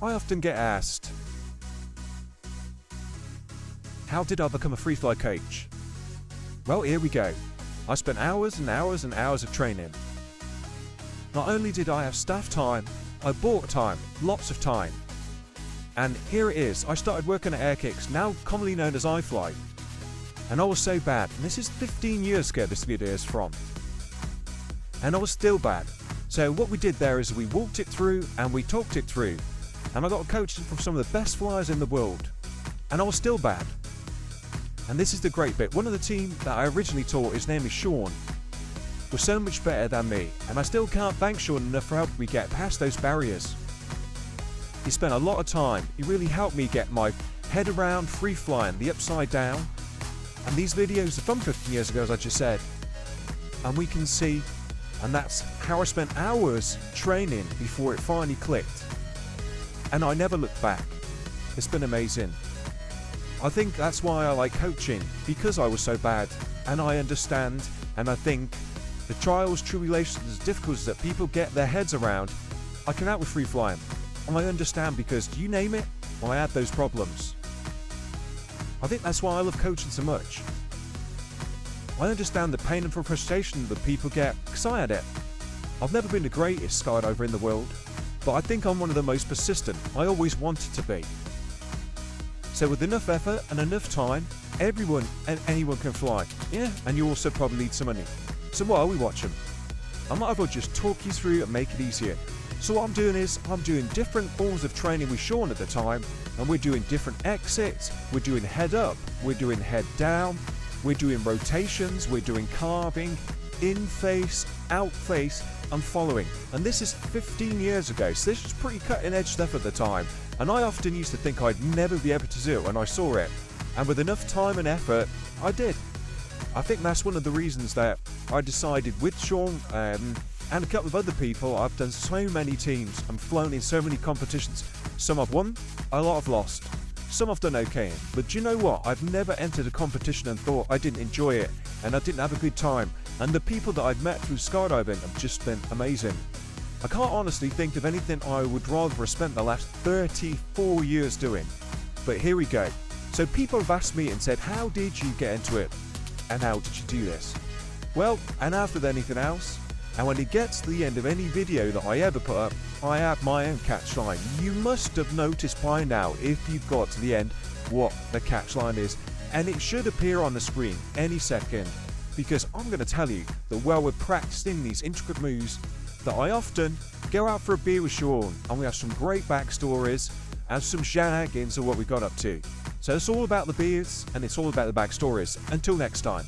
I often get asked, how did I become a free fly coach? Well, here we go. I spent hours and hours and hours of training. Not only did I have staff time, I bought time, lots of time. And here it is, I started working at Air Kicks, now commonly known as iFly. And I was so bad, and this is 15 years ago this video is from. And I was still bad. So what we did there is we walked it through and we talked it through. And I got coached from some of the best flyers in the world. And I was still bad. And this is the great bit. One of the team that I originally taught, his name is Sean, was so much better than me. And I still can't thank Sean enough for helping me get past those barriers. He spent a lot of time. He really helped me get my head around free flying, the upside down. And these videos are from 15 years ago, as I just said. And we can see, and that's how I spent hours training before it finally clicked. And I never looked back. It's been amazing. I think that's why I like coaching, because I was so bad. And I understand, and I think the trials, tribulations, difficulties that people get their heads around, I can help with free flying. And I understand because, you name it, I had those problems. I think that's why I love coaching so much. I understand the pain and frustration that people get, because I had it. I've never been the greatest skydiver in the world, but I think I'm one of the most persistent. I always wanted to be. So with enough effort and enough time, everyone and anyone can fly. Yeah, and you also probably need some money. So while we watch them, I might as well just talk you through and make it easier. So what I'm doing is, I'm doing different forms of training with Sean at the time, and we're doing different exits, we're doing head up, we're doing head down, we're doing rotations, we're doing carving, in face, out face, and following. And this is 15 years ago, so this was pretty cutting edge stuff at the time. And I often used to think I'd never be able to do it when I saw it. And with enough time and effort, I did. I think that's one of the reasons that I decided with Sean and a couple of other people, I've done so many teams and flown in so many competitions. Some I've won, a lot I've lost. Some I've done okay in. But do you know what? I've never entered a competition and thought I didn't enjoy it and I didn't have a good time. And the people that I've met through skydiving have just been amazing. I can't honestly think of anything I would rather have spent the last 34 years doing. But here we go. So people have asked me and said, how did you get into it? And how did you do this? Well, and after anything else, and when it gets to the end of any video that I ever put up, I have my own catch line. You must have noticed by now, if you've got to the end, what the catch line is. And it should appear on the screen any second. Because I'm going to tell you that while we're practicing these intricate moves, that I often go out for a beer with Sean and we have some great backstories and some shenanigans of what we got up to. So it's all about the beers and it's all about the backstories. Until next time.